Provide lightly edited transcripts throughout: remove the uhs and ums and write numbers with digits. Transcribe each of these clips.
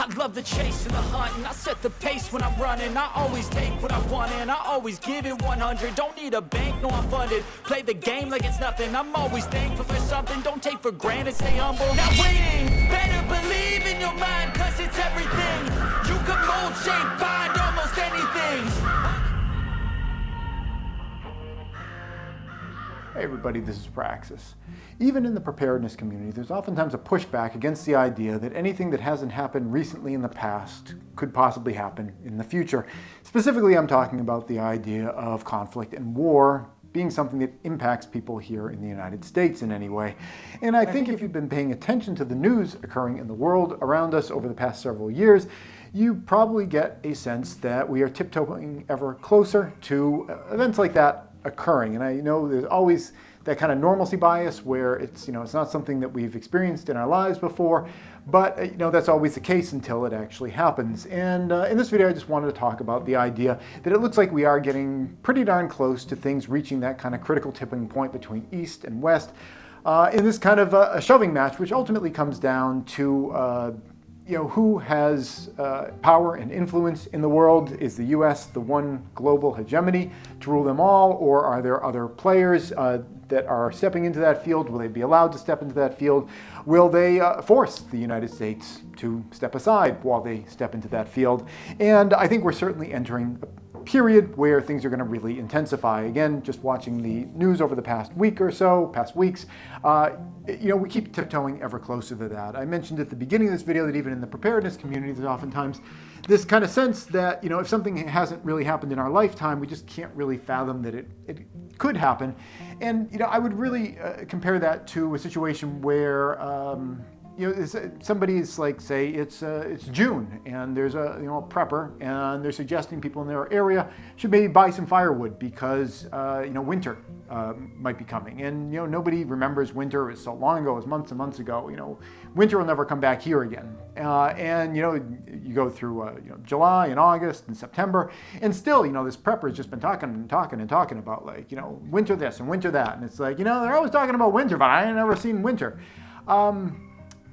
I love the chase and the hunt, and I set the pace when I'm running. I always take what I want and I always give it 100. Don't need a bank, no I'm funded. Play the game like it's nothing. I'm always thankful for something. Don't take for granted, stay humble. Now waiting, better believe in your mind, cause it's everything. You can mold, shape, find almost anything. Hey everybody, this is Praxis. Even in the preparedness community, there's oftentimes a pushback against the idea that anything that hasn't happened recently in the past could possibly happen in the future. Specifically, I'm talking about the idea of conflict and war being something that impacts people here in the United States in any way. And I think if you've been paying attention to the news occurring in the world around us over the past several years, you probably get a sense that we are tiptoeing ever closer to events like that occurring. And I know there's always that kind of normalcy bias where it's not something that we've experienced in our lives before, but that's always the case until it actually happens. And in this video I just wanted to talk about the idea that it looks like we are getting pretty darn close to things reaching that kind of critical tipping point between East and West in this kind of a shoving match, which ultimately comes down to who has power and influence in the world. Is the US the one global hegemony to rule them all, or are there other players that are stepping into that field? Will they be allowed to step into that field? Will they force the United States to step aside while they step into that field? And I think we're certainly entering a period where things are going to really intensify. Again, just watching the news over the past week or so, past weeks, we keep tiptoeing ever closer to that. I mentioned at the beginning of this video that even in the preparedness community, there's oftentimes this kind of sense that, if something hasn't really happened in our lifetime, we just can't really fathom that it could happen. And, I would really compare that to a situation where, somebody's like, say it's June and there's a prepper and they're suggesting people in their area should maybe buy some firewood because winter might be coming, and nobody remembers winter. It was so long ago, it was months and months ago. Winter will never come back here again, and you go through July and August and September, and still this prepper has just been talking about like winter this and winter that, and it's like they're always talking about winter, but I ain't never seen winter.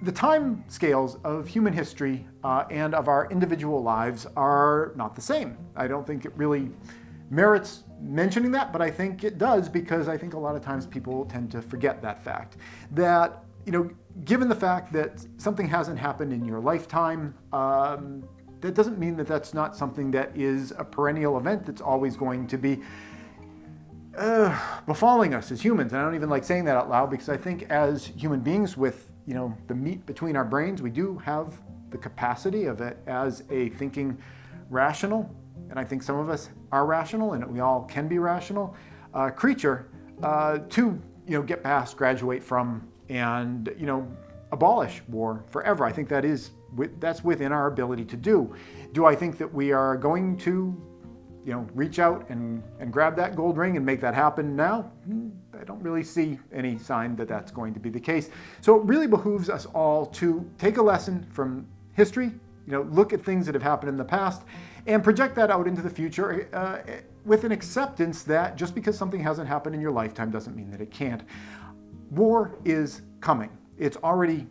The time scales of human history and of our individual lives are not the same. I don't think it really merits mentioning that, but I think it does, because I think a lot of times people tend to forget that fact. That, given the fact that something hasn't happened in your lifetime, that doesn't mean that that's not something that is a perennial event that's always going to be befalling us as humans. And I don't even like saying that out loud, because I think as human beings with the meat between our brains, we do have the capacity of it as a thinking rational, and I think some of us are rational, and we all can be rational creature to get past, graduate from, and abolish war forever. I think that's within our ability to do. Do I think that we are going to reach out and grab that gold ring and make that happen now? I don't really see any sign that that's going to be the case. So it really behooves us all to take a lesson from history, look at things that have happened in the past and project that out into the future with an acceptance that just because something hasn't happened in your lifetime doesn't mean that it can't. War is coming. It's already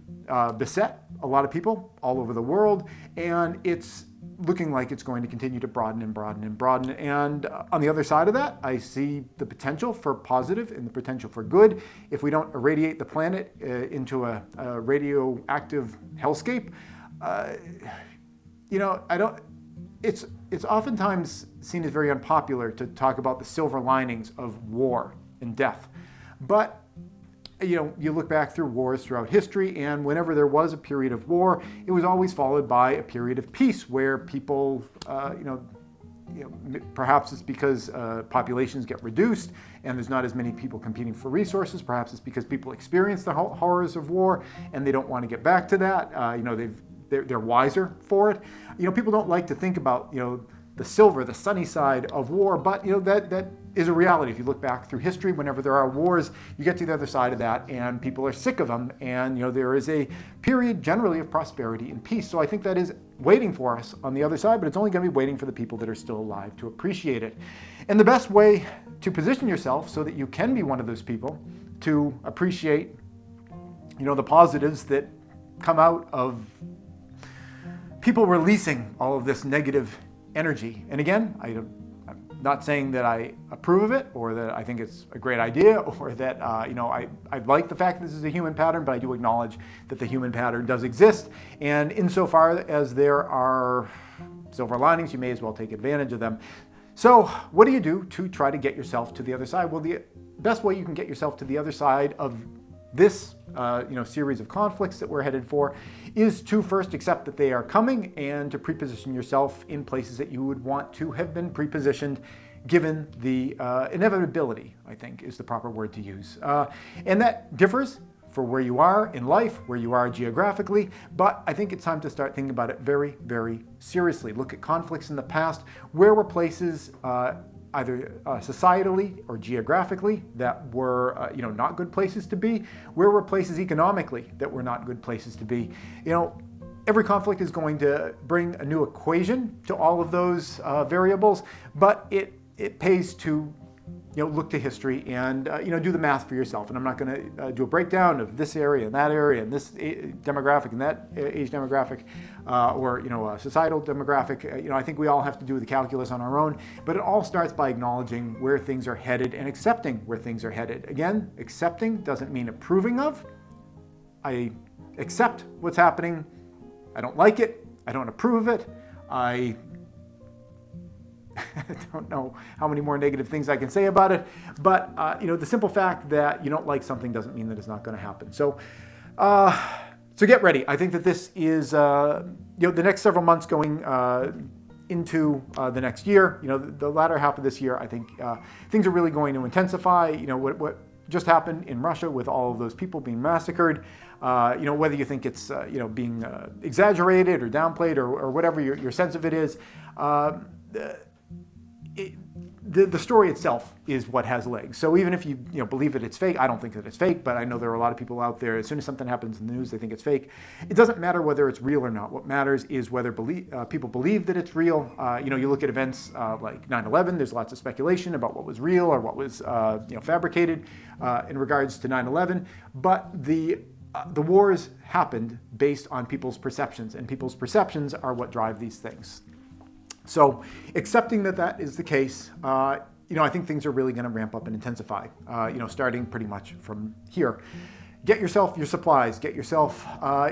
beset a lot of people all over the world, and it's looking like it's going to continue to broaden and broaden and broaden. And on the other side of that, I see the potential for positive and the potential for good. If we don't irradiate the planet into a radioactive hellscape, it's oftentimes seen as very unpopular to talk about the silver linings of war and death. But you look back through wars throughout history, and whenever there was a period of war, it was always followed by a period of peace where people, perhaps it's because populations get reduced and there's not as many people competing for resources. Perhaps it's because people experience the horrors of war and they don't want to get back to that. They're wiser for it. People don't like to think about the silver, the sunny side of war, but that is a reality. If you look back through history, whenever there are wars, you get to the other side of that and people are sick of them, and there is a period generally of prosperity and peace. So I think that is waiting for us on the other side, but it's only going to be waiting for the people that are still alive to appreciate it. And the best way to position yourself so that you can be one of those people to appreciate the positives that come out of people releasing all of this negative energy. And again, I'm not saying that I approve of it or that I think it's a great idea or that I like the fact that this is a human pattern, but I do acknowledge that the human pattern does exist. And insofar as there are silver linings, you may as well take advantage of them. So what do you do to try to get yourself to the other side? Well, the best way you can get yourself to the other side of this series of conflicts that we're headed for is to first accept that they are coming and to preposition yourself in places that you would want to have been prepositioned given the inevitability, I think is the proper word to use. And that differs for where you are in life, where you are geographically, but I think it's time to start thinking about it very, very seriously. Look at conflicts in the past. Where were places either societally or geographically that were not good places to be? Where were places economically that were not good places to be? Every conflict is going to bring a new equation to all of those variables, but it pays to look to history and do the math for yourself. And I'm not going to do a breakdown of this area and that area and this demographic and that age demographic or a societal demographic. I think we all have to do the calculus on our own, but it all starts by acknowledging where things are headed and accepting where things are headed. Again, accepting doesn't mean approving of. I accept what's happening. I don't like it. I don't approve of it. I don't know how many more negative things I can say about it, but the simple fact that you don't like something doesn't mean that it's not going to happen. So get ready. I think that this is the next several months going into the next year. The latter half of this year, I think things are really going to intensify. What just happened in Russia with all of those people being massacred. Whether you think it's being exaggerated or downplayed or whatever your sense of it is. The story itself is what has legs. So even if you believe that it's fake, I don't think that it's fake, but I know there are a lot of people out there, as soon as something happens in the news, they think it's fake. It doesn't matter whether it's real or not. What matters is whether people believe that it's real. You look at events like 9/11, there's lots of speculation about what was real or what was fabricated in regards to 9/11, but the wars happened based on people's perceptions, and people's perceptions are what drive these things. So accepting that is the case, I think things are really going to ramp up and intensify, starting pretty much from here. Get yourself your supplies, get yourself,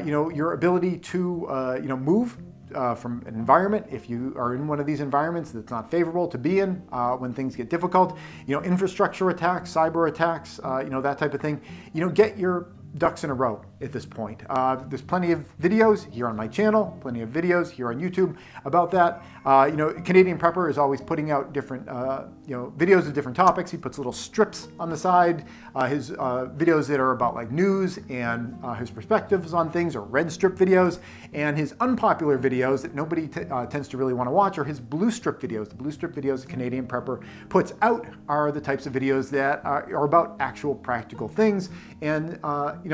your ability to, move from an environment. If you are in one of these environments that's not favorable to be in when things get difficult, infrastructure attacks, cyber attacks, that type of thing, get your ducks in a row at this point. There's plenty of videos here on my channel, plenty of videos here on YouTube about that. Canadian Prepper is always putting out different, videos of different topics. He puts little strips on the side. His videos that are about like news and his perspectives on things are red strip videos. And his unpopular videos that nobody tends to really want to watch are his blue strip videos. The blue strip videos that Canadian Prepper puts out are the types of videos that are about actual practical things and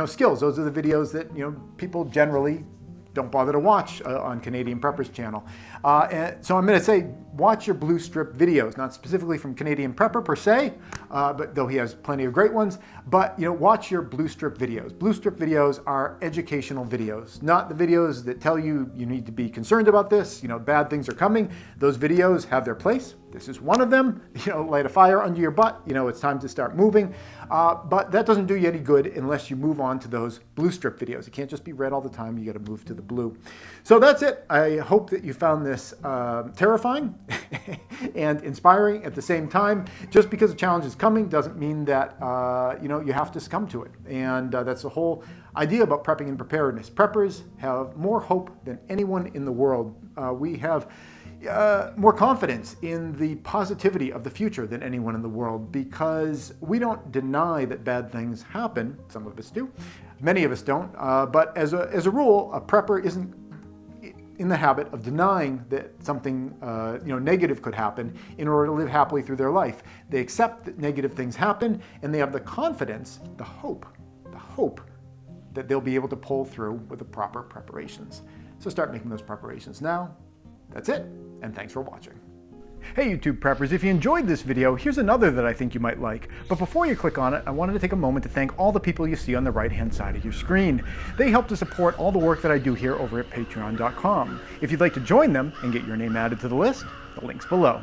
skills. Those are the videos that people generally don't bother to watch on Canadian Prepper's channel. And so I'm going to say watch your blue strip videos, not specifically from Canadian Prepper per se, but though he has plenty of great ones, but watch your blue strip videos. Blue strip videos are educational videos, not the videos that tell you need to be concerned about this, bad things are coming. Those videos have their place. This is one of them. Light a fire under your butt. It's time to start moving. But that doesn't do you any good unless you move on to those blue strip videos. It can't just be red all the time. You got to move to the blue. So that's it. I hope that you found this terrifying and inspiring at the same time. Just because a challenge is coming doesn't mean that you have to succumb to it. And that's the whole idea about prepping and preparedness. Preppers have more hope than anyone in the world. We have more confidence in the positivity of the future than anyone in the world because we don't deny that bad things happen. Some of us do. Many of us don't. But as a rule, a prepper isn't in the habit of denying that something negative could happen in order to live happily through their life. They accept that negative things happen and they have the confidence, the hope that they'll be able to pull through with the proper preparations. So start making those preparations now. That's it, and thanks for watching. Hey YouTube preppers, if you enjoyed this video, here's another that I think you might like. But before you click on it, I wanted to take a moment to thank all the people you see on the right-hand side of your screen. They help to support all the work that I do here over at patreon.com. If you'd like to join them and get your name added to the list, the link's below.